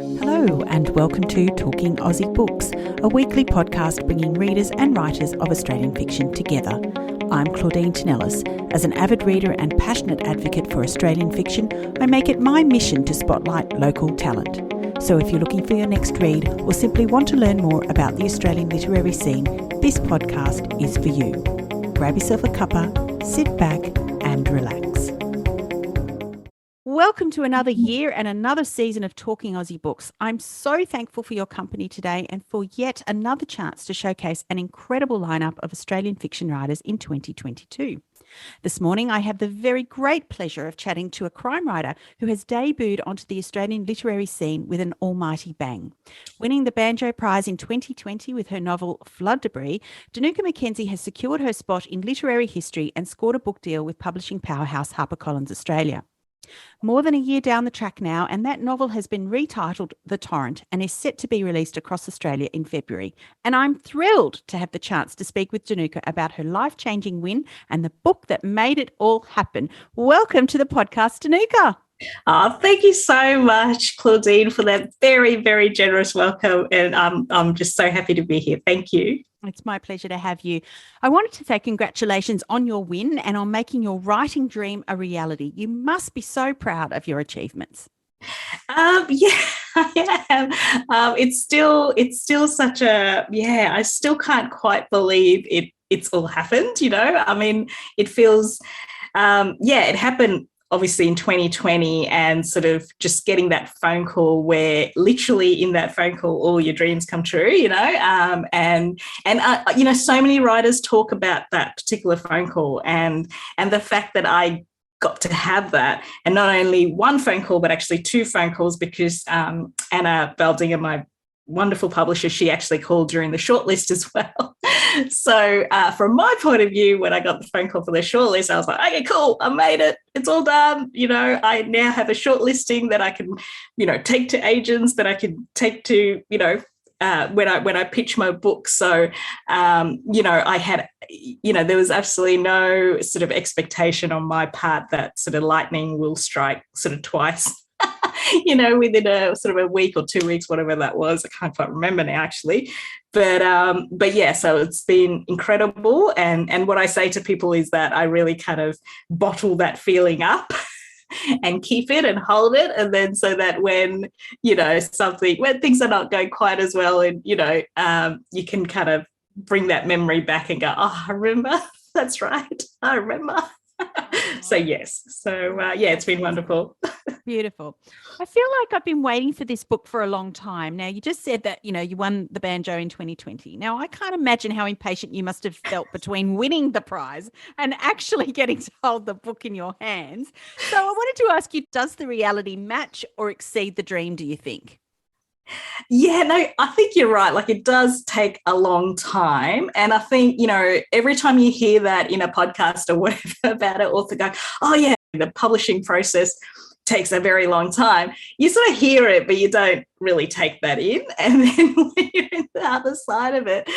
Hello and welcome to Talking Aussie Books, a weekly podcast bringing readers and writers of Australian fiction together. I'm Claudine Tinellis. As an avid reader and passionate advocate for Australian fiction, I make it my mission to spotlight local talent. So if you're looking for your next read or simply want to learn more about the Australian literary scene, this podcast is for you. Grab yourself a cuppa, sit back and relax. Welcome to another year and another season of Talking Aussie Books. I'm so thankful for your company today and for yet another chance to showcase an incredible lineup of Australian fiction writers in 2022. This morning, I have the very great pleasure of chatting to a crime writer who has debuted onto the Australian literary scene with an almighty bang. Winning the Banjo Prize in 2020 with her novel Flood Debris, Dinuka McKenzie has secured her spot in literary history and scored a book deal with publishing powerhouse HarperCollins Australia. More than a year down the track now, and that novel has been retitled The Torrent and is set to be released across Australia in February. And I'm thrilled to have the chance to speak with Dinuka about her life-changing win and the book that made it all happen. Welcome to the podcast, Dinuka. Oh, thank you so much, Claudine, for that very, very generous welcome. And I'm just so happy to be here. Thank you. It's my pleasure to have you. I wanted to say congratulations on your win and on making your writing dream a reality. You must be so proud of your achievements. Yeah, I am. It's still such a, I still can't quite believe it's all happened, you know. I mean, it feels, it happened obviously in 2020, and sort of just getting that phone call where literally in that phone call all your dreams come true, you know, and you know, so many writers talk about that particular phone call and the fact that I got to have that, and not only one phone call but actually two phone calls, because Anna Baldinger, my wonderful publisher, she actually called during the shortlist as well. So from my point of view, when I got the phone call for the shortlist, I was like, okay, cool, I made it. It's all done. You know, I now have a shortlisting that I can, you know, take to agents, that I can take to, you know, when I pitch my book. So, you know, I had, you know, there was absolutely no sort of expectation on my part that sort of lightning will strike sort of twice. You know, within a sort of a week or 2 weeks, whatever that was. I can't quite remember now, actually. But yeah, so it's been incredible. And what I say to people is that I really kind of bottle that feeling up and keep it and hold it. And then so that when, you know, when things are not going quite as well, and, you know, you can kind of bring that memory back and go, oh, I remember. That's right. I remember. So yes, it's been wonderful. Beautiful. I feel like I've been waiting for this book for a long time. Now, you just said that, you know, you won the Banjo in 2020. Now, I can't imagine how impatient you must have felt between winning the prize and actually getting to hold the book in your hands. So I wanted to ask you, does the reality match or exceed the dream, do you think? Yeah, no, I think you're right. Like, it does take a long time. And I think, you know, every time you hear that in a podcast or whatever about it, author going, oh yeah, the publishing process takes a very long time. You sort of hear it, but you don't really take that in. And then when you're in the other side of it,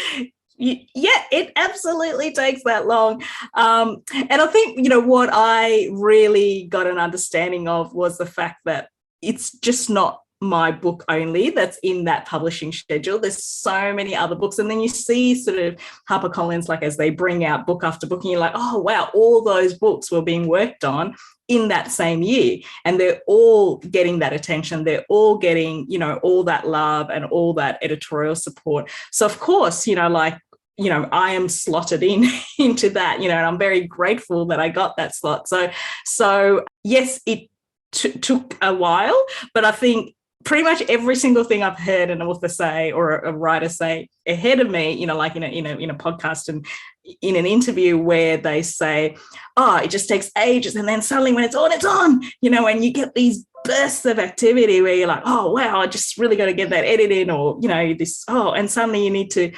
it absolutely takes that long. And I think, you know, what I really got an understanding of was the fact that it's just not my book only that's in that publishing schedule. There's so many other books, and then you see sort of HarperCollins, like, as they bring out book after book, and you're like, oh wow, all those books were being worked on in that same year, and they're all getting that attention, they're all getting, you know, all that love and all that editorial support. So of course, you know, like, you know, I am slotted into that, you know, and I'm very grateful that I got that slot. So yes, it took a while, but I think pretty much every single thing I've heard an author say or a writer say ahead of me, you know, like in a podcast and in an interview where they say, oh, it just takes ages, and then suddenly when it's on, you know, and you get these bursts of activity where you're like, oh wow, I just really got to get that edit in, or, you know, this, and suddenly you need to,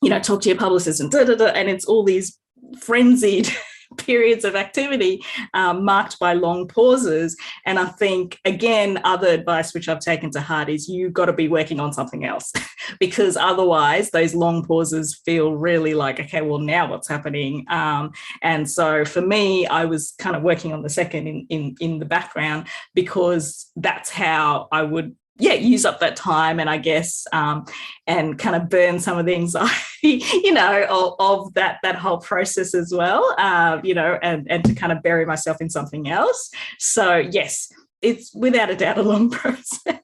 you know, talk to your publicist and and it's all these frenzied periods of activity marked by long pauses. And I think, again, other advice which I've taken to heart is you've got to be working on something else because otherwise those long pauses feel really like, okay, well, now what's happening? And so for me, I was kind of working on the second in the background because that's how I would use up that time, and I guess and kind of burn some of the anxiety, of that whole process as well, and to kind of bury myself in something else. So yes, it's without a doubt a long process.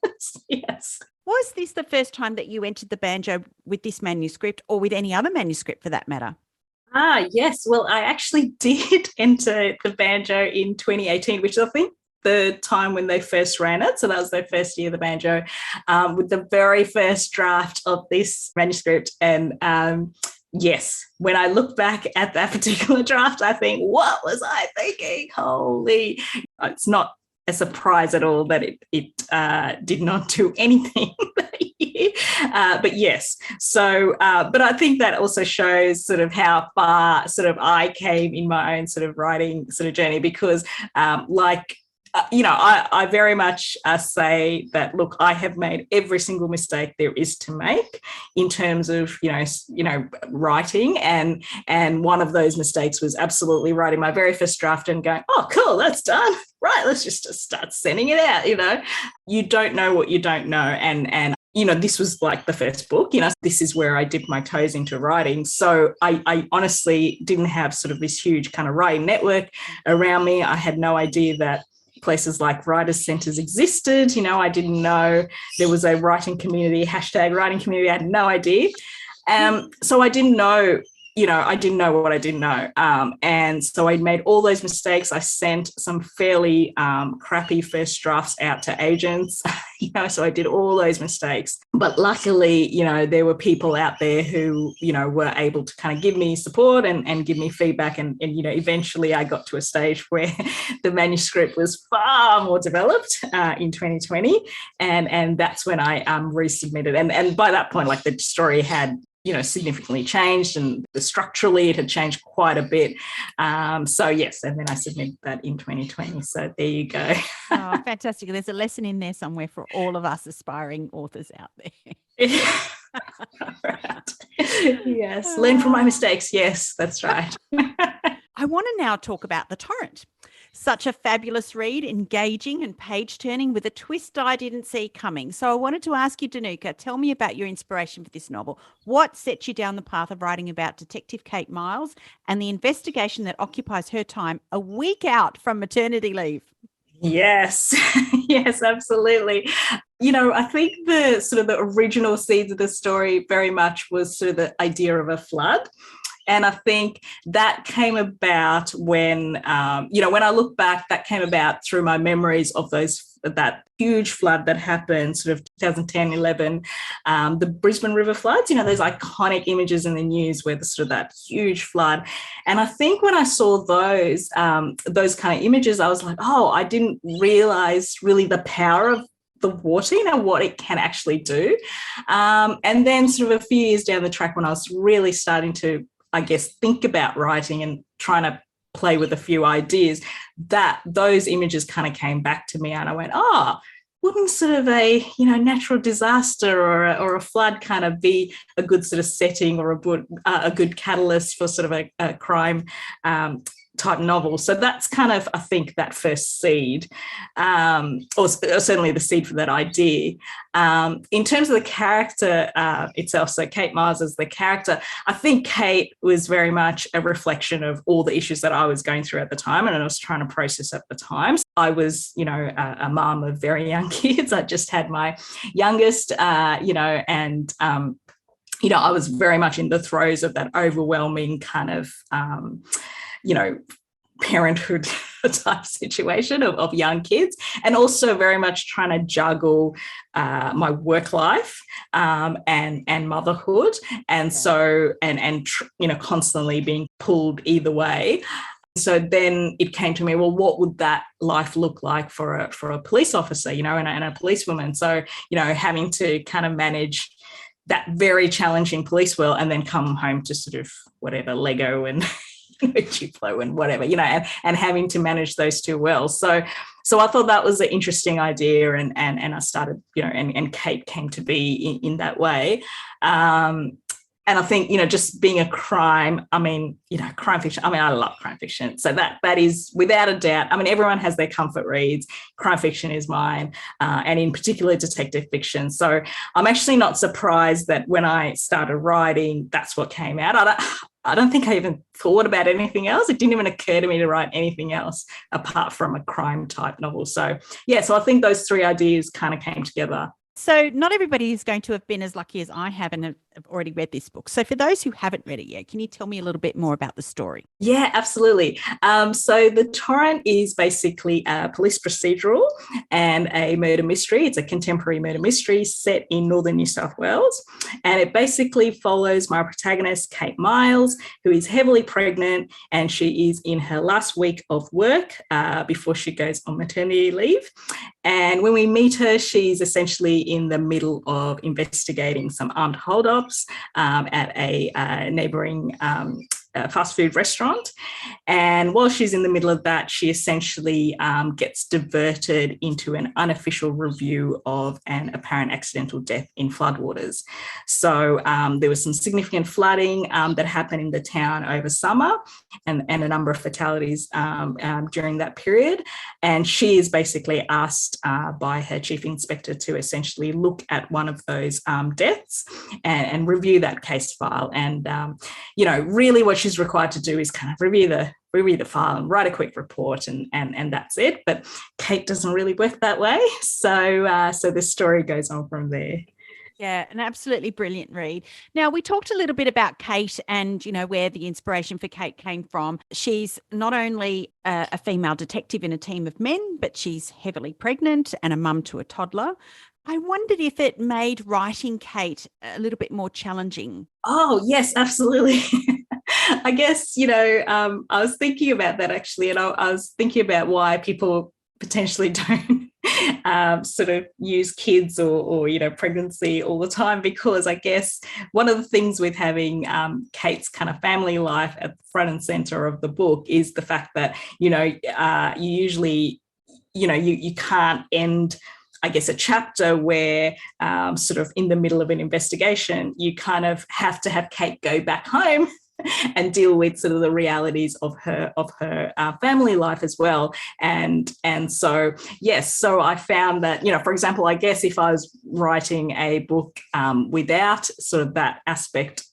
Yes. Was this the first time that you entered the banjo with this manuscript, or with any other manuscript for that matter? Yes. Well, I actually did enter the banjo in 2018, which I think the time when they first ran it. So that was their first year, the banjo, with the very first draft of this manuscript. And yes, when I look back at that particular draft, I think, what was I thinking? Holy, it's not a surprise at all that it did not do anything that year. But yes, so, but I think that also shows sort of how far sort of I came in my own sort of writing sort of journey, because I very much say that, look, I have made every single mistake there is to make in terms of, writing. And one of those mistakes was absolutely writing my very first draft and going, oh, cool, that's done. Right, let's just start sending it out. You don't know what you don't know. And this was like the first book, this is where I dipped my toes into writing. So I honestly didn't have sort of this huge kind of writing network around me. I had no idea that places like writers' centres existed. I didn't know there was a writing community, #writing community. I had no idea. So I didn't know, I didn't know what I didn't know. And so I made all those mistakes. I sent some fairly crappy first drafts out to agents, so I did all those mistakes. But luckily, there were people out there who, were able to kind of give me support and give me feedback. And eventually I got to a stage where the manuscript was far more developed in 2020. And that's when I resubmitted. And by that point, like, the story had significantly changed, and structurally it had changed quite a bit. So yes, and then I submitted that in 2020. So there you go. Oh, fantastic. There's a lesson in there somewhere for all of us aspiring authors out there. Right. Yes, learn from my mistakes. Yes, that's right. I want to now talk about The Torrent. Such a fabulous read, engaging and page-turning with a twist I didn't see coming. So I wanted to ask you, Dinuka, tell me about your inspiration for this novel. What set you down the path of writing about Detective Kate Miles and the investigation that occupies her time a week out from maternity leave? Yes, yes, absolutely. I think the sort of the original seeds of the story very much was sort of the idea of a flood. And I think that came about when, when I look back, that came about through my memories of that huge flood that happened sort of 2010, 11, the Brisbane River floods, those iconic images in the news where the sort of that huge flood. And I think when I saw those kind of images, I was like, oh, I didn't realize really the power of the water, what it can actually do. And then sort of a few years down the track, when I was really starting to, I guess, think about writing and trying to play with a few ideas, that those images kind of came back to me, and I went, wouldn't sort of a natural disaster or a flood kind of be a good sort of setting or a good catalyst for sort of a crime type novel? So that's kind of, I think, that first seed, or certainly the seed for that idea. In terms of the character itself, so Kate Miles as the character, I think Kate was very much a reflection of all the issues that I was going through at the time and I was trying to process at the time. So I was, a mum of very young kids. I just had my youngest, and I was very much in the throes of that overwhelming kind of, parenthood type situation of young kids, and also very much trying to juggle my work life and motherhood, and so and constantly being pulled either way. So then it came to me, well, what would that life look like for a police officer, and a policewoman? So having to kind of manage that very challenging police world and then come home to sort of whatever Lego and Duplo and whatever, and having to manage those two well. So I thought that was an interesting idea, and I started, and Kate came to be in that way. I think, just being a crime, crime fiction, I love crime fiction. So that is without a doubt, everyone has their comfort reads. Crime fiction is mine, and in particular detective fiction. So I'm actually not surprised that when I started writing, that's what came out. I don't think I even thought about anything else. It didn't even occur to me to write anything else apart from a crime type novel. So I think those three ideas kind of came together. So not everybody is going to have been as lucky as I have and have already read this book. So for those who haven't read it yet, can you tell me a little bit more about the story? Yeah, absolutely. So The Torrent is basically a police procedural and a murder mystery. It's a contemporary murder mystery set in northern New South Wales. And it basically follows my protagonist, Kate Miles, who is heavily pregnant, and she is in her last week of work before she goes on maternity leave. And when we meet her, she's essentially in the middle of investigating some armed holdups at a neighbouring fast food restaurant. And while she's in the middle of that, she essentially gets diverted into an unofficial review of an apparent accidental death in floodwaters. So there was some significant flooding that happened in the town over summer, and a number of fatalities during that period. And she is basically asked by her chief inspector to essentially look at one of those deaths and review that case file. And, really what she's required to do is kind of review the file and write a quick report, and that's it. But Kate doesn't really work that way. So the story goes on from there. Yeah, an absolutely brilliant read. Now, we talked a little bit about Kate and, where the inspiration for Kate came from. She's not only a female detective in a team of men, but she's heavily pregnant and a mum to a toddler. I wondered if it made writing Kate a little bit more challenging. Oh, yes, absolutely. I guess, I was thinking about that actually, and I was thinking about why people potentially don't sort of use kids or pregnancy all the time, because I guess one of the things with having Kate's kind of family life at the front and center of the book is the fact that you usually you can't end, I guess, a chapter where sort of in the middle of an investigation you kind of have to have Kate go back home and deal with sort of the realities of her family life as well. And so, yes, so I found that, for example, I guess if I was writing a book without sort of that aspect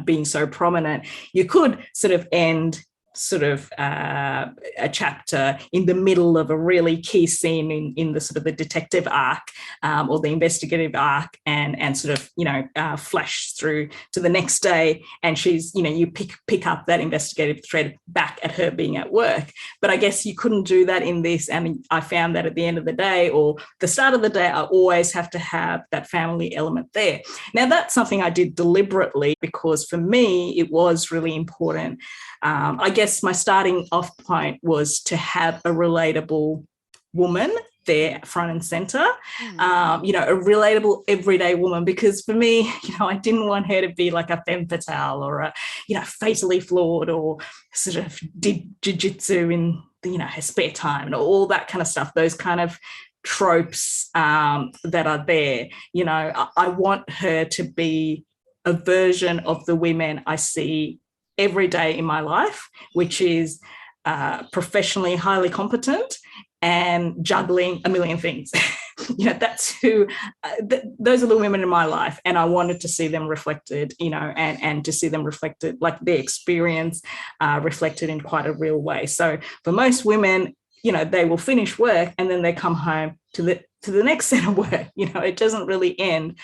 being so prominent, you could sort of end sort of a chapter in the middle of a really key scene in the sort of the detective arc or the investigative arc, and sort of flash through to the next day, and she's you pick up that investigative thread back at her being at work. But I guess you couldn't do that in this, and I found that at the end of the day or the start of the day, I always have to have that family element there. Now that's something I did deliberately, because for me it was really important. I guess my starting off point was to have a relatable woman there front and center, a relatable everyday woman, because for me, I didn't want her to be like a femme fatale or a, fatally flawed or sort of did jiu-jitsu in, her spare time and all that kind of stuff, those kind of tropes that are there. I want her to be a version of the women I see every day in my life, which is professionally highly competent and juggling a million things. That's who, those are the women in my life. And I wanted to see them reflected, and to see them reflected, like their experience reflected in quite a real way. So for most women, they will finish work and then they come home to the next set of work. It doesn't really end.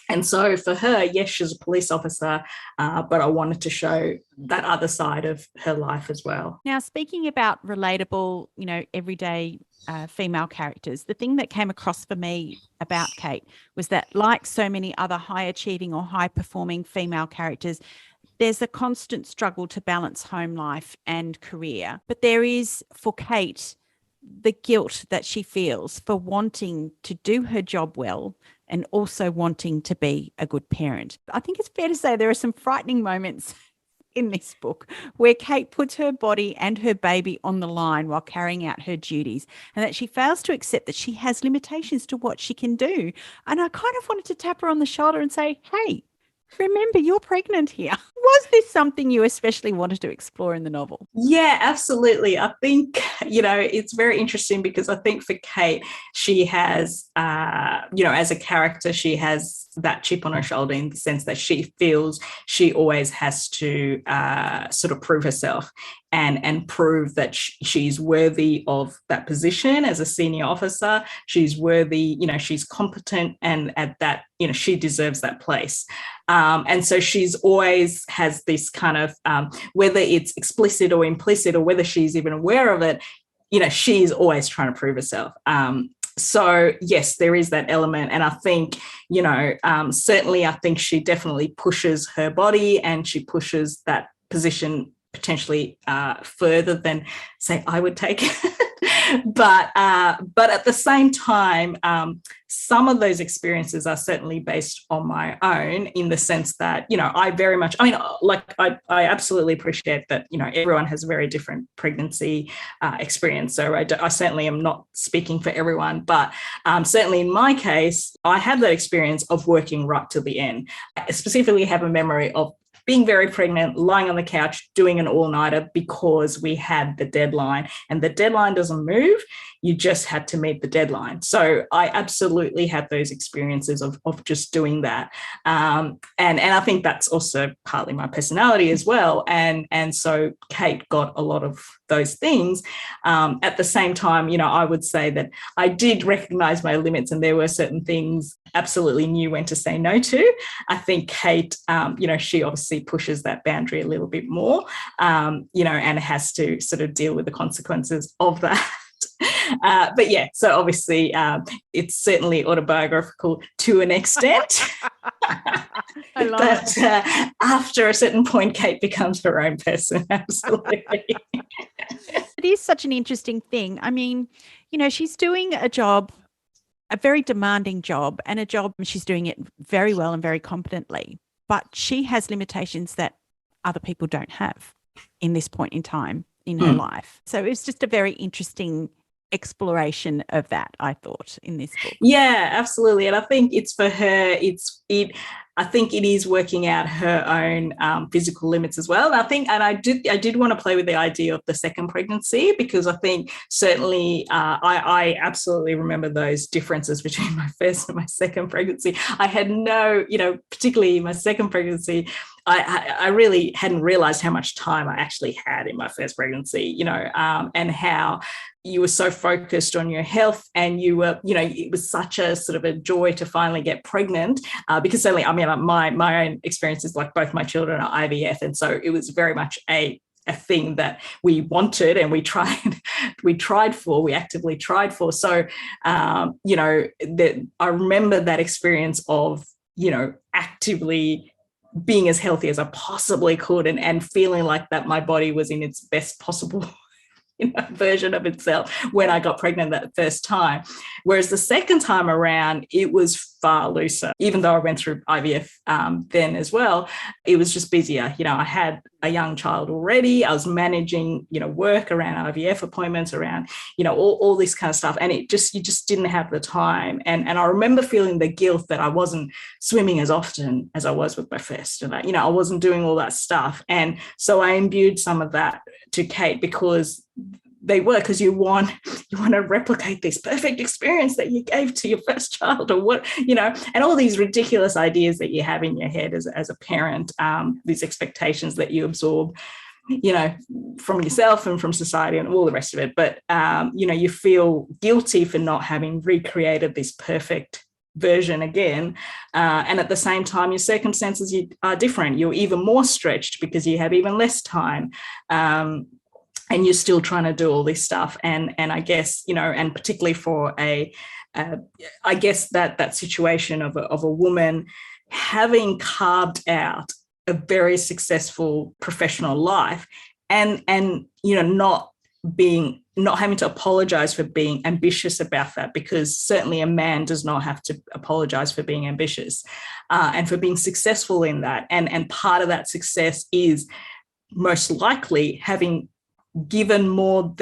And so for her, yes, she's a police officer, but I wanted to show that other side of her life as well. Now, speaking about relatable, everyday female characters, the thing that came across for me about Kate was that, like so many other high achieving or high performing female characters, there's a constant struggle to balance home life and career. But there is, for Kate, the guilt that she feels for wanting to do her job well and also wanting to be a good parent. I think it's fair to say there are some frightening moments in this book where Kate puts her body and her baby on the line while carrying out her duties, and that she fails to accept that she has limitations to what she can do. And I kind of wanted to tap her on the shoulder and say, hey, Remember, you're pregnant here. Was this something you especially wanted to explore in the novel? Yeah, absolutely. I think, it's very interesting because I think for Kate, she has, as a character, she has that chip on her shoulder in the sense that she feels she always has to sort of prove herself and prove that she's worthy of that position as a senior officer. She's worthy, she's competent, and at that, she deserves that place. And so she's always has this kind of, whether it's explicit or implicit or whether she's even aware of it, she's always trying to prove herself. So yes, there is that element. And I think, certainly I think she definitely pushes her body and she pushes that position potentially further than, say, I would take it. But at the same time, some of those experiences are certainly based on my own, in the sense that, I very much, I absolutely appreciate that, everyone has a very different pregnancy experience. So I certainly am not speaking for everyone, but certainly in my case, I have that experience of working right till the end. I specifically have a memory of being very pregnant, lying on the couch, doing an all-nighter because we had the deadline, and the deadline doesn't move. You just had to meet the deadline. So I absolutely had those experiences of just doing that. And I think that's also partly my personality as well. And so Kate got a lot of those things. At the same time, I would say that I did recognize my limits, and there were certain things absolutely knew when to say no to. I think Kate, she obviously pushes that boundary a little bit more, and has to sort of deal with the consequences of that. But yeah, so obviously it's certainly autobiographical to an extent. I love but it. After a certain point, Kate becomes her own person. Absolutely. It is such an interesting thing. I mean, she's doing a job, a very demanding job, and a job she's doing it very well and very competently. But she has limitations that other people don't have in this point in time in her life. So it's just a very interesting exploration of that, I thought, in this book. Yeah, absolutely. And I think it's for her, I think it is working out her own physical limits as well. And I did want to play with the idea of the second pregnancy, because I think certainly I absolutely remember those differences between my first and my second pregnancy. I had no, particularly my second pregnancy, I really hadn't realized how much time I actually had in my first pregnancy, and how you were so focused on your health, and you were, it was such a sort of a joy to finally get pregnant, because certainly, my own experiences, like both my children are IVF. And so it was very much a thing that we wanted and we actively tried for. So, I remember that experience of, actively being as healthy as I possibly could, and feeling like that my body was in its best possible version of itself when I got pregnant that first time. Whereas the second time around, it was far looser. Even though I went through IVF then as well, it was just busier. I had a young child already. I was managing, work around IVF appointments, around, all this kind of stuff. And you just didn't have the time. And I remember feeling the guilt that I wasn't swimming as often as I was with my first, and I wasn't doing all that stuff. And so I imbued some of that to Kate, because you want to replicate this perfect experience that you gave to your first child, or what, and all these ridiculous ideas that you have in your head as a parent, these expectations that you absorb, from yourself and from society and all the rest of it. But, you feel guilty for not having recreated this perfect version again. And at the same time, your circumstances are different. You're even more stretched because you have even less time. And you're still trying to do all this stuff. And I guess, and particularly for I guess that situation of a woman having carved out a very successful professional life, and not having to apologize for being ambitious about that, because certainly a man does not have to apologize for being ambitious, and for being successful in that. And part of that success is most likely having given more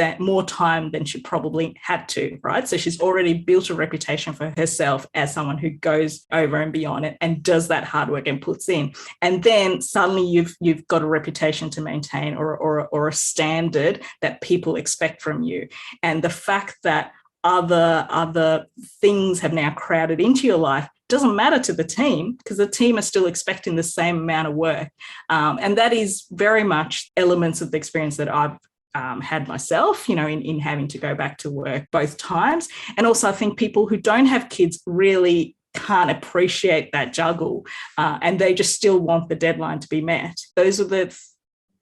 time than she probably had to, right? So she's already built a reputation for herself as someone who goes over and beyond it and does that hard work and puts in. And then suddenly you've got a reputation to maintain, or a standard that people expect from you. And the fact that other things have now crowded into your life doesn't matter to the team, because the team are still expecting the same amount of work. And that is very much elements of the experience that I've had myself, in having to go back to work both times. And also I think people who don't have kids really can't appreciate that juggle, and they just still want the deadline to be met. Those are the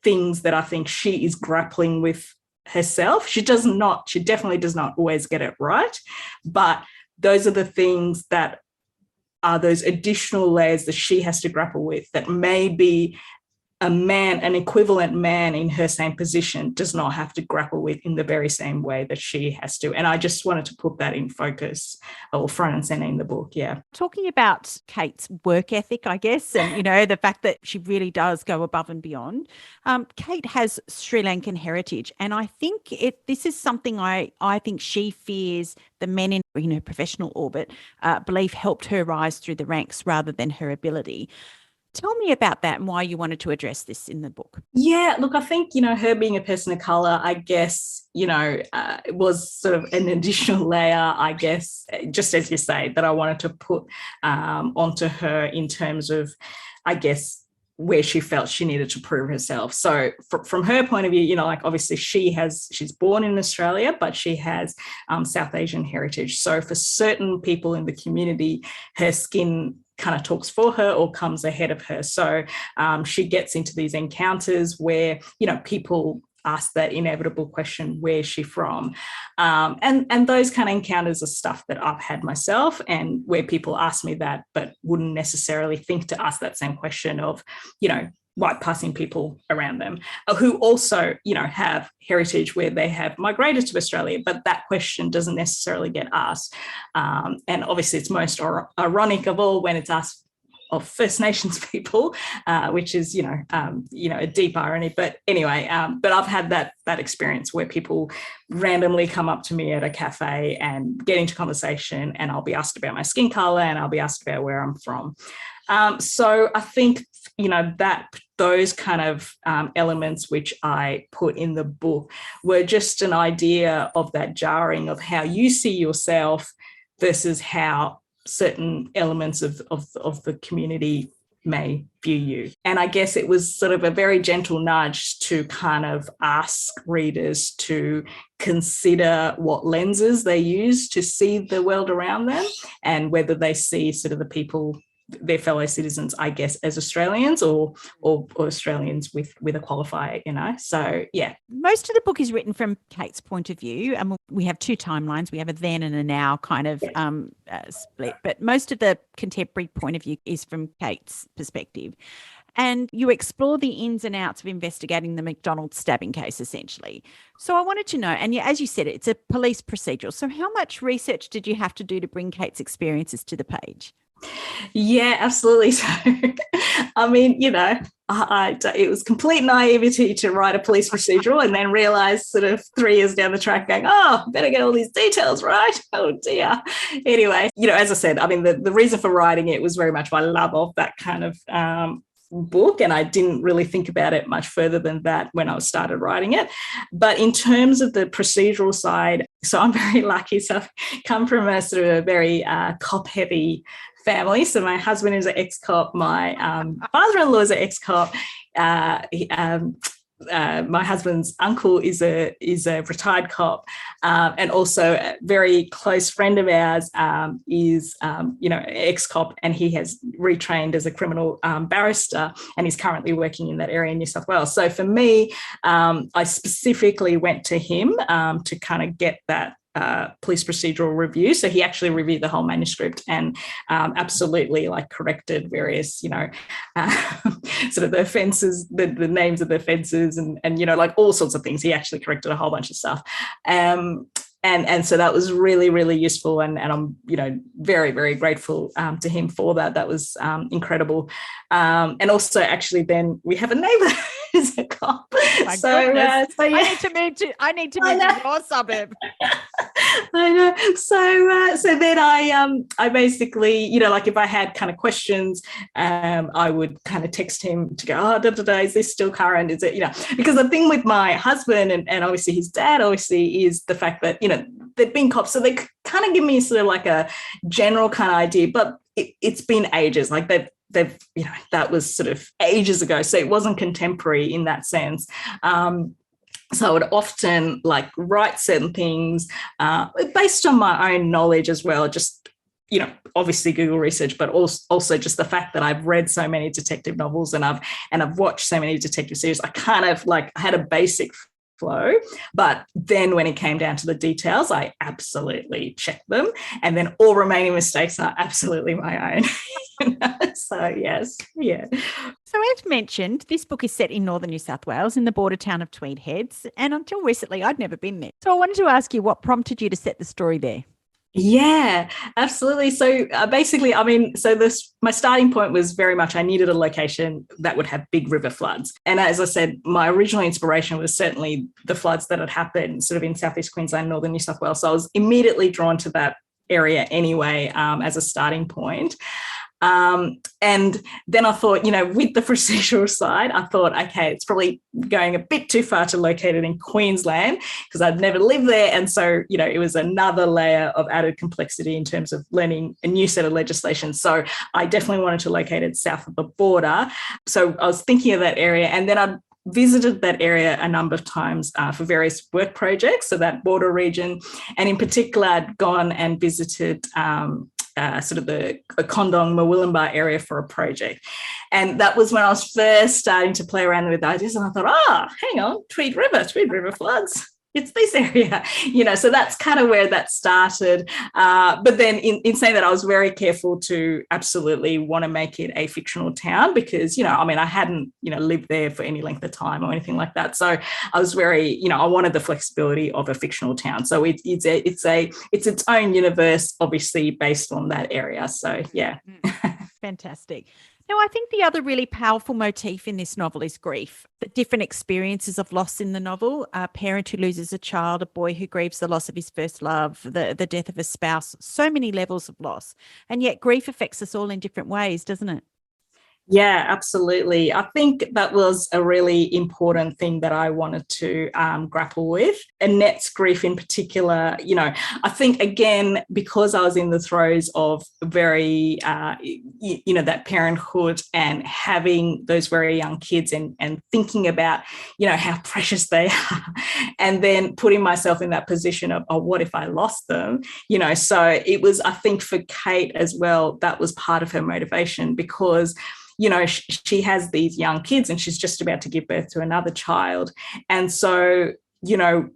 things that I think she is grappling with herself. She definitely does not always get it right, but those are the things that are those additional layers that she has to grapple with, that maybe an equivalent man in her same position does not have to grapple with in the very same way that she has to. And I just wanted to put that in focus, or front and center in the book. Yeah. Talking about Kate's work ethic, I guess, and, the fact that she really does go above and beyond. Kate has Sri Lankan heritage. And I think this is something I think she fears the men in her professional orbit believe helped her rise through the ranks rather than her ability. Tell me about that and why you wanted to address this in the book. Yeah, look, I think, her being a person of colour, I guess, it was sort of an additional layer, I guess, just as you say, that I wanted to put onto her in terms of, I guess, where she felt she needed to prove herself. So from her point of view, obviously she's born in Australia, but she has South Asian heritage. So for certain people in the community, her skin kind of talks for her or comes ahead of her. So she gets into these encounters where, people ask that inevitable question, where's she from? And those kind of encounters are stuff that I've had myself, and where people ask me that, but wouldn't necessarily think to ask that same question of, white passing people around them who also, have heritage where they have migrated to Australia, but that question doesn't necessarily get asked. And obviously it's most ironic of all when it's asked of First Nations people, which is, a deep irony. But anyway, but I've had that experience where people randomly come up to me at a cafe and get into conversation, and I'll be asked about my skin color, and I'll be asked about where I'm from. So I think, that those kind of elements which I put in the book were just an idea of that jarring of how you see yourself versus how certain elements of the community may view you. And I guess it was sort of a very gentle nudge to kind of ask readers to consider what lenses they use to see the world around them, and whether they see sort of the people, their fellow citizens, I guess, as Australians or Australians with a qualifier, So, yeah. Most of the book is written from Kate's point of view, and we have two timelines. We have a then and a now kind of split, but most of the contemporary point of view is from Kate's perspective. And you explore the ins and outs of investigating the McDonald's stabbing case, essentially. So I wanted to know, and as you said, it's a police procedural. So how much research did you have to do to bring Kate's experiences to the page? Yeah, absolutely. So, I mean, it was complete naivety to write a police procedural and then realize sort of 3 years down the track going, better get all these details right. Oh, dear. Anyway, as I said, I mean, the reason for writing it was very much my love of that kind of book, and I didn't really think about it much further than that when I started writing it. But in terms of the procedural side, so I'm very lucky. So I've come from a sort of a very cop-heavy family. So my husband is an ex-cop. My father-in-law is an ex-cop. My husband's uncle is a retired cop, and also a very close friend of ours is ex-cop, and he has retrained as a criminal barrister, and he's currently working in that area in New South Wales. So for me, I specifically went to him to kind of get that police procedural review. So he actually reviewed the whole manuscript and absolutely corrected various, sort of the offences, the names of the offences and all sorts of things. He actually corrected a whole bunch of stuff. And so that was really, really useful. And I'm, very, very grateful to him for that. That was incredible. And also actually then we have a neighbour as a cop. My goodness. So yeah. I need to move to your suburb. I know. So then I basically, you know, like if I had kind of questions, I would kind of text him to go, oh, da, da, da, is this still current? Is it, you know, because the thing with my husband and obviously his dad obviously is the fact that, you know, they've been cops. So they kind of give me sort of like a general kind of idea, but it's been ages. Like they've, you know, that was sort of ages ago. So it wasn't contemporary in that sense. So I would often like write certain things based on my own knowledge as well, just, you know, obviously Google research, but also just the fact that I've read so many detective novels and I've watched so many detective series. I kind of like had a basic flow, but then when it came down to the details, I absolutely checked them, and then all remaining mistakes are absolutely my own. So yes, yeah. So as mentioned, this book is set in northern New South Wales in the border town of Tweed Heads, and until recently I'd never been there. So I wanted to ask you what prompted you to set the story there? Yeah, absolutely. So basically, I mean, so my starting point was very much I needed a location that would have big river floods. And as I said, my original inspiration was certainly the floods that had happened sort of in southeast Queensland, northern New South Wales. So I was immediately drawn to that area anyway as a starting point. And then I thought, you know, with the procedural side, I thought, okay, it's probably going a bit too far to locate it in Queensland because I'd never lived there. And so, you know, it was another layer of added complexity in terms of learning a new set of legislation. So I definitely wanted to locate it south of the border. So I was thinking of that area, and then I'd visited that area a number of times for various work projects, so that border region. And in particular, I'd gone and visited sort of the Condong Murwillumbah area for a project. And that was when I was first starting to play around with ideas. And I thought, hang on, Tweed River floods. It's this area, you know, so that's kind of where that started. But then in saying that, I was very careful to absolutely want to make it a fictional town because, you know, I mean, I hadn't, you know, lived there for any length of time or anything like that. So I was very, you know, I wanted the flexibility of a fictional town. So it's its own universe, obviously based on that area. So yeah. Fantastic. Now, I think the other really powerful motif in this novel is grief. The different experiences of loss in the novel, a parent who loses a child, a boy who grieves the loss of his first love, the death of a spouse, so many levels of loss. And yet grief affects us all in different ways, doesn't it? Yeah, absolutely. I think that was a really important thing that I wanted to grapple with. Annette's grief in particular, you know, I think, again, because I was in the throes of very, you know, that parenthood and having those very young kids and thinking about, you know, how precious they are and then putting myself in that position of, oh, what if I lost them? You know, so it was, I think for Kate as well, that was part of her motivation because, you know, she has these young kids and she's just about to give birth to another child. And so, you know,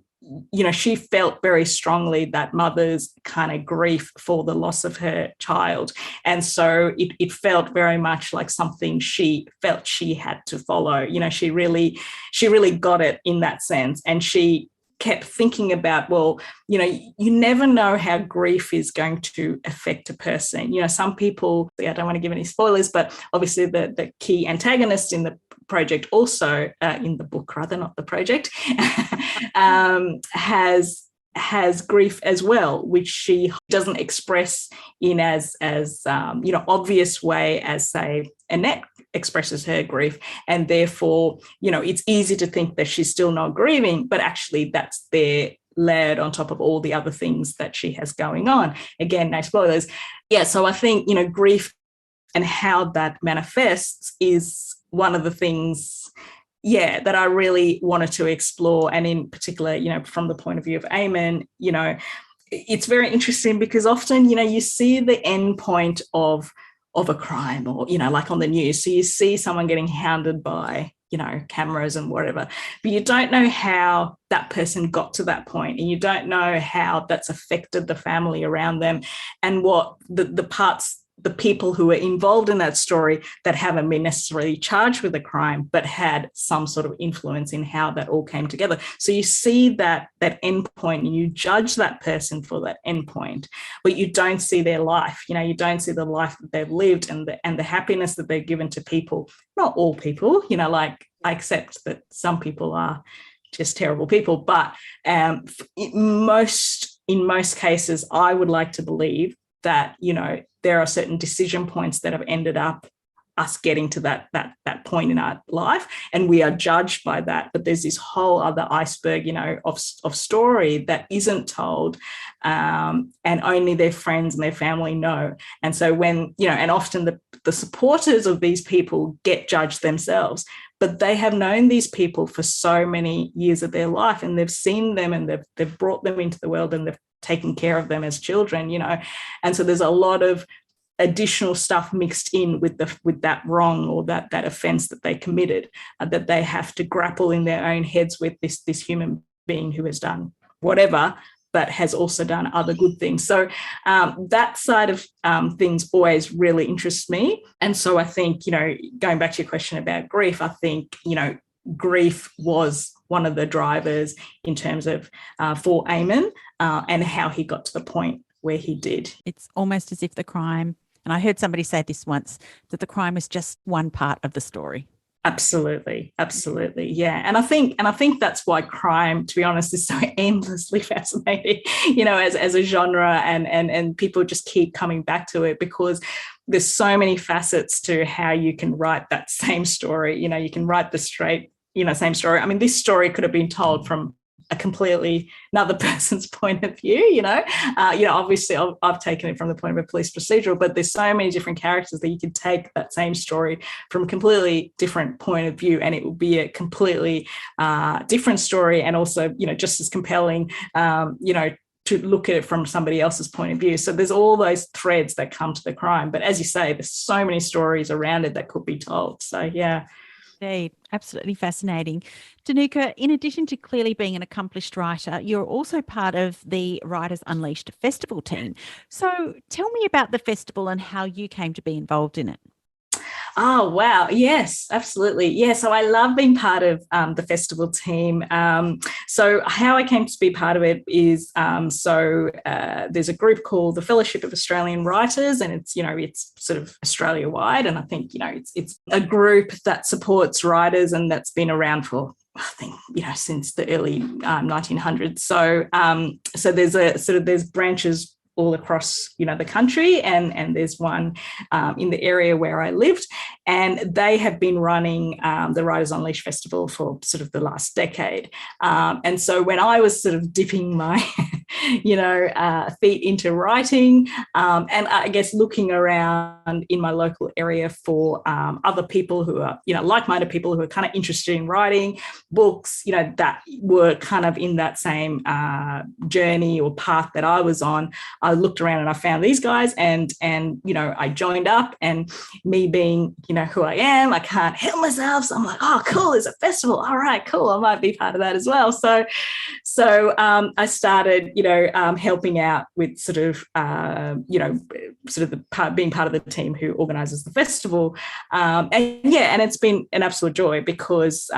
she felt very strongly that mother's kind of grief for the loss of her child. And so it felt very much like something she felt she had to follow. You know, she really got it in that sense. And she kept thinking about, well, you know, you never know how grief is going to affect a person. You know, some people, I don't want to give any spoilers, but obviously the key antagonist in the project also, in the book rather, not the project, has grief as well, which she doesn't express in as you know, obvious way as, say, Annette expresses her grief. And therefore, you know, it's easy to think that she's still not grieving, but actually that's there layered on top of all the other things that she has going on. Again, no spoilers. Yeah, so I think, you know, grief and how that manifests is one of the things, yeah, that I really wanted to explore. And in particular, you know, from the point of view of Eamon, you know, it's very interesting because often, you know, you see the end point of a crime or, you know, like on the news. So you see someone getting hounded by, you know, cameras and whatever, but you don't know how that person got to that point, and you don't know how that's affected the family around them and what the parts the people who were involved in that story that haven't been necessarily charged with a crime, but had some sort of influence in how that all came together. So you see that endpoint, and you judge that person for that endpoint, but you don't see their life. You don't see the life that they've lived and the happiness that they've given to people. Not all people, like I accept that some people are just terrible people, but in most cases, I would like to believe that, there are certain decision points that have ended up us getting to that point in our life, and we are judged by that. But there's this whole other iceberg, of story that isn't told, and only their friends and their family know. And so when, and often the supporters of these people get judged themselves, but they have known these people for so many years of their life, and they've seen them, and they've brought them into the world, and they've taken care of them as children, and so there's a lot of additional stuff mixed in with that wrong or that offense that they committed, that they have to grapple in their own heads with, this human being who has done whatever, but has also done other good things. So that side of things always really interests me. And so I think, going back to your question about grief, I think, grief was one of the drivers in terms of for Eamon, and how he got to the point where he did. It's almost as if the crime, and I heard somebody say this once, that the crime was just one part of the story. Absolutely. Yeah. And I think that's why crime, to be honest, is so endlessly fascinating, as a genre, and people just keep coming back to it, because there's so many facets to how you can write that same story. You can write the straight, same story. I mean, this story could have been told from a completely another person's point of view, obviously I've taken it from the point of a police procedural, but there's so many different characters that you can take that same story from a completely different point of view, and it will be a completely different story, and also, just as compelling, to look at it from somebody else's point of view. So there's all those threads that come to the crime. But as you say, there's so many stories around it that could be told. So, yeah. Indeed. Absolutely fascinating. Dinuka, in addition to clearly being an accomplished writer, you're also part of the Writers Unleashed festival team. So tell me about the festival and how you came to be involved in it. Oh, wow. Yes, absolutely. Yeah. So I love being part of the festival team. So how I came to be part of it is, there's a group called the Fellowship of Australian Writers, and it's sort of Australia wide. And I think, it's a group that supports writers, and that's been around for, I think, since the early 1900s. So there's branches all across, the country, and there's one in the area where I lived, and they have been running the Writers Unleashed Festival for sort of the last decade. And so when I was sort of dipping my, feet into writing, and I guess looking around in my local area for other people who are, like-minded people who are kind of interested in writing books, that were kind of in that same journey or path that I was on, I looked around and I found these guys, and I joined up, and me being, who I am, I can't help myself. So I'm like, oh, cool, there's a festival. All right, cool. I might be part of that as well. So I started, helping out with sort of being part of the team who organizes the festival. And it's been an absolute joy, because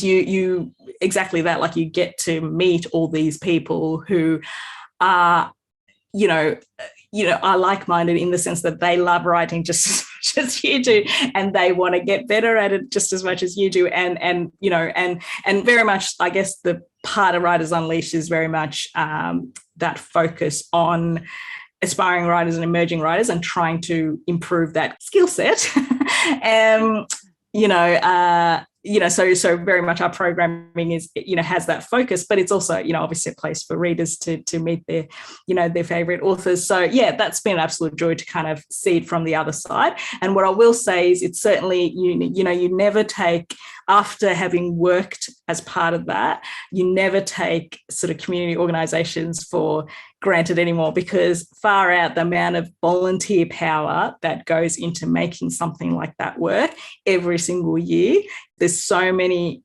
you exactly that, like, you get to meet all these people who are, are like-minded in the sense that they love writing just as much as you do, and they want to get better at it just as much as you do. And very much, I guess, the part of Writers Unleashed is very much that focus on aspiring writers and emerging writers, and trying to improve that skill set. So very much our programming is, has that focus, but it's also, obviously a place for readers to meet their, their favorite authors. So yeah, that's been an absolute joy to kind of see it from the other side. And what I will say is, it's certainly, you never take, after having worked as part of that, you never take sort of community organisations for granted anymore, because far out the amount of volunteer power that goes into making something like that work every single year. There's so many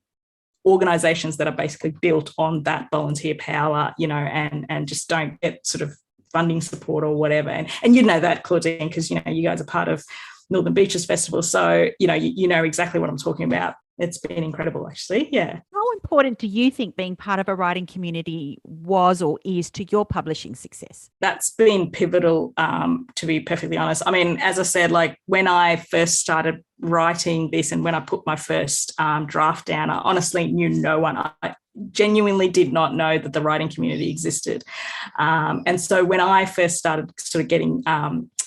organisations that are basically built on that volunteer power, and just don't get sort of funding support or whatever. And you know that, Claudine, because, you guys are part of Northern Beaches Festival. So, you know exactly what I'm talking about. It's been incredible, actually. Yeah. How important do you think being part of a writing community was or is to your publishing success? That's been pivotal, to be perfectly honest. I mean, as I said, like when I first started writing this and when I put my first draft down, I honestly knew no one. I genuinely did not know that the writing community existed. And so when I first started sort of getting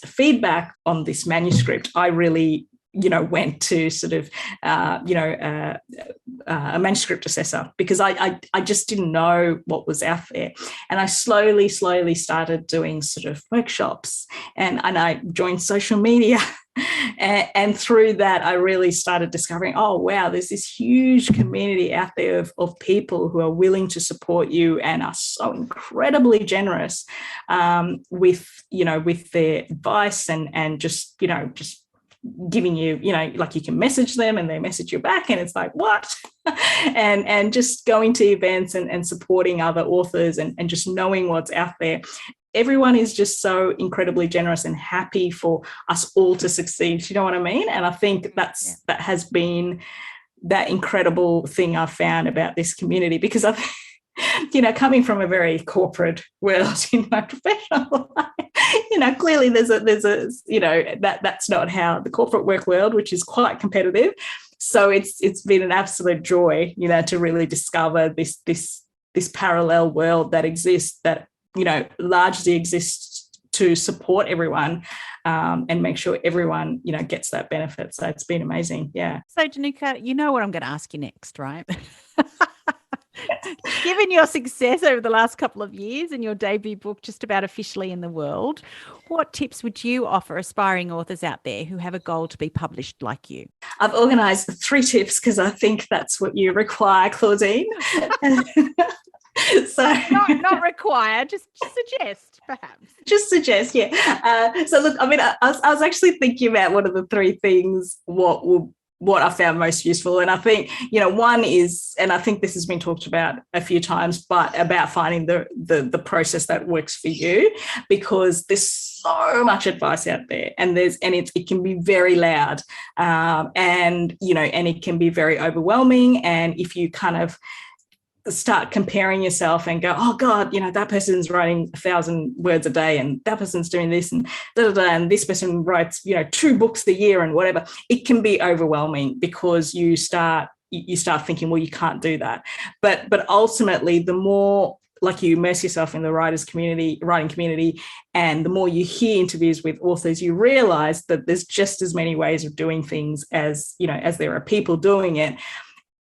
feedback on this manuscript, I really went to sort of, a manuscript assessor, because I just didn't know what was out there. And I slowly started doing sort of workshops, and I joined social media. And through that, I really started discovering, oh, wow, there's this huge community out there of people who are willing to support you and are so incredibly generous with their advice and just giving you, like you can message them and they message you back and it's like, what? and just going to events and supporting other authors and just knowing what's out there. Everyone is just so incredibly generous and happy for us all to succeed. You know what I mean? And I think that has been that incredible thing I've found about this community, because I've, coming from a very corporate world in my professional life, clearly there's a that's not how the corporate work world, which is quite competitive. So it's been an absolute joy, to really discover this parallel world that exists, that largely exists to support everyone and make sure everyone, gets that benefit. So it's been amazing. Yeah. So Dinuka, you know what I'm going to ask you next, right? Given your success over the last couple of years and your debut book just about officially in the world, what tips would you offer aspiring authors out there who have a goal to be published like you? I've organised 3 tips because I think that's what you require, Claudine. So not require, just suggest, perhaps. Just suggest, yeah. So look, I mean, I was actually thinking about one of the 3 things, what I found most useful. And I think, one is, and I think this has been talked about a few times, but about finding the process that works for you, because there's so much advice out there and it can be very loud and it can be very overwhelming. And if you kind of start comparing yourself and go, oh God, that person's writing 1,000 words a day and that person's doing this and and this person writes, 2 books a year and whatever, it can be overwhelming because you start thinking, well, you can't do that. But ultimately, the more like you immerse yourself in the writing community, and the more you hear interviews with authors, you realize that there's just as many ways of doing things as there are people doing it.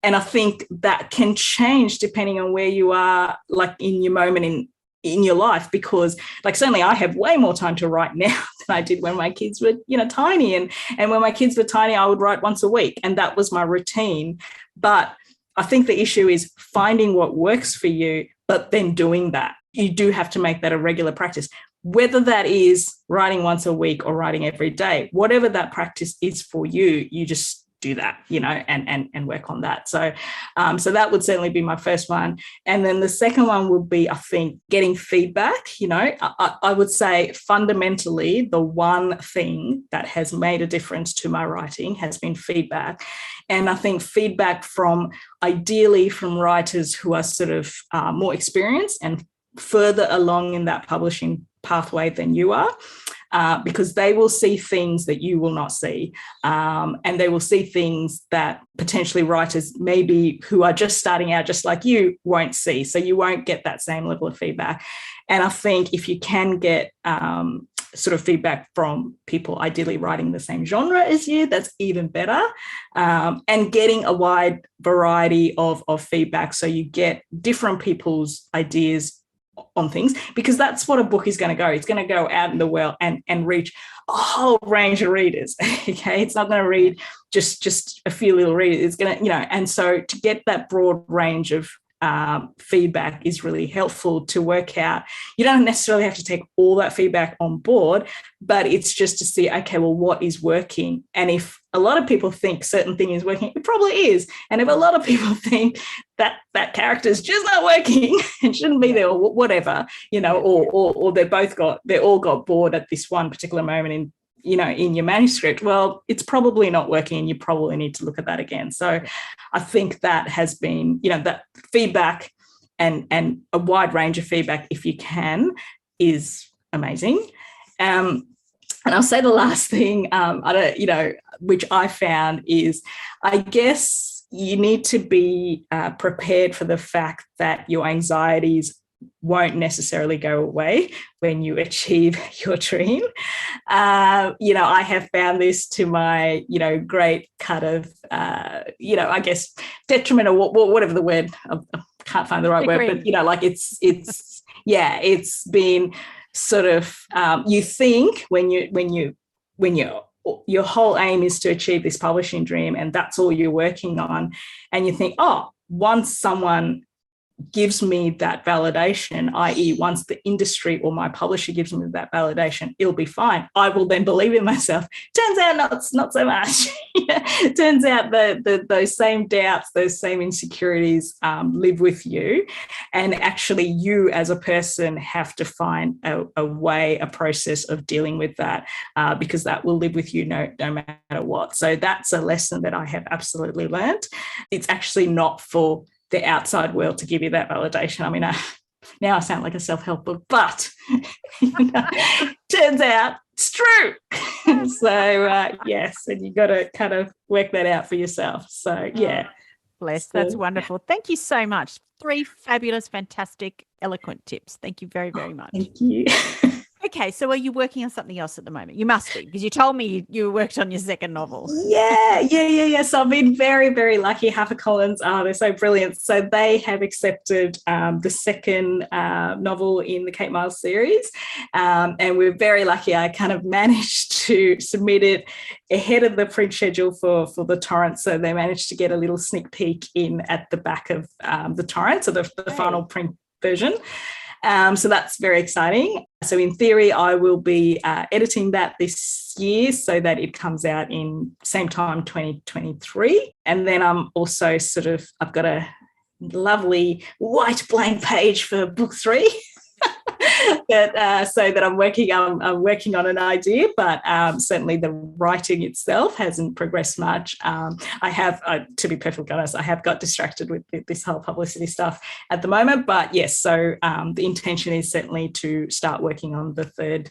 And I think that can change depending on where you are, like in your moment in your life, because like certainly I have way more time to write now than I did when my kids were, tiny. And when my kids were tiny, I would write once a week and that was my routine. But I think the issue is finding what works for you, but then doing that. You do have to make that a regular practice, whether that is writing once a week or writing every day, whatever that practice is for you, you just do that, and work on that. So that would certainly be my first one. And then the second one would be, I think, getting feedback. I would say fundamentally the one thing that has made a difference to my writing has been feedback. And I think feedback ideally from writers who are sort of more experienced and further along in that publishing pathway than you are. Because they will see things that you will not see, and they will see things that potentially writers maybe who are just starting out just like you won't see. So you won't get that same level of feedback. And I think if you can get sort of feedback from people ideally writing the same genre as you, that's even better. And getting a wide variety of feedback so you get different people's ideas on things, because that's what a book is going to go. It's going to go out in the world and reach a whole range of readers. Okay, it's not going to read just a few little readers. It's going to, and so to get that broad range of feedback is really helpful to work out. You don't necessarily have to take all that feedback on board, but it's just to see, okay, well, what is working? And if a lot of people think certain thing is working, it probably is. And if a lot of people think that that character is just not working and shouldn't be there or whatever, or they all got bored at this one particular moment in your manuscript, well, it's probably not working and you probably need to look at that again. So I think that has been, that feedback and a wide range of feedback, if you can, is amazing. And I'll say the last thing, which I found is, I guess you need to be prepared for the fact that your anxieties won't necessarily go away when you achieve your dream. I have found this to my, great kind of, I guess detriment or whatever the word, I can't find the right word, but, it's been sort of, you think when your whole aim is to achieve this publishing dream and that's all you're working on, and you think, once someone gives me that validation, i.e. once the industry or my publisher gives me that validation, it'll be fine. I will then believe in myself. Turns out not so much. Turns out that those same doubts, those same insecurities live with you. And actually you as a person have to find a way, a process of dealing with that because that will live with you no matter what. So that's a lesson that I have absolutely learned. It's actually not for the outside world to give you that validation. I mean, now I sound like a self-help book, but turns out it's true. So, yes, and you got to kind of work that out for yourself. So, yeah. Bless. That's wonderful. Thank you so much. 3 fabulous, fantastic, eloquent tips. Thank you very, very much. Thank you. Okay, so are you working on something else at the moment? You must be, because you told me you worked on your second novel. Yeah. So I've been very, very lucky. HarperCollins, they're so brilliant. So they have accepted the second novel in the Kate Miles series. And we're very lucky. I kind of managed to submit it ahead of the print schedule for the Torrent. So they managed to get a little sneak peek in at the back of the Torrent, so the final print version. So that's very exciting. So in theory, I will be editing that this year so that it comes out in same time 2023. And then I'm also I've got a lovely white blank page for book 3. So that I'm working on an idea, but certainly the writing itself hasn't progressed much. I have, to be perfectly honest, I have got distracted with this whole publicity stuff at the moment. But yes, so the intention is certainly to start working on the third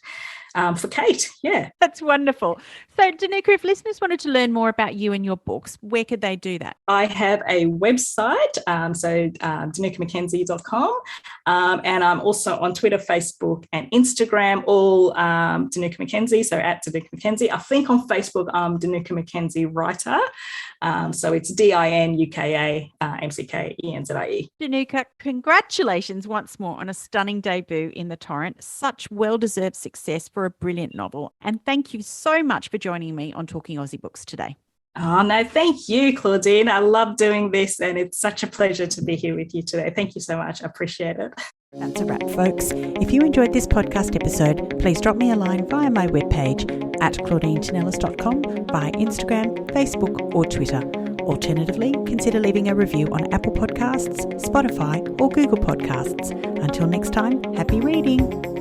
for Kate. Yeah. That's wonderful. So Dinuka, if listeners wanted to learn more about you and your books, where could they do that? I have a website, DinukaMcKenzie.com, and I'm also on Twitter, Facebook and Instagram, all Dinuka McKenzie, so at Dinuka McKenzie. I think on Facebook I'm Dinuka McKenzie Writer, so it's DINUKA MCKENZIE. Dinuka, congratulations once more on a stunning debut in the Torrent. Such well-deserved success for a brilliant novel. And thank you so much for joining me on Talking Aussie Books today. Oh, no, thank you, Claudine. I love doing this and it's such a pleasure to be here with you today. Thank you so much. I appreciate it. That's a wrap, folks. If you enjoyed this podcast episode, please drop me a line via my webpage at claudinetinellis.com, via Instagram, Facebook or Twitter. Alternatively, consider leaving a review on Apple Podcasts, Spotify or Google Podcasts. Until next time, happy reading.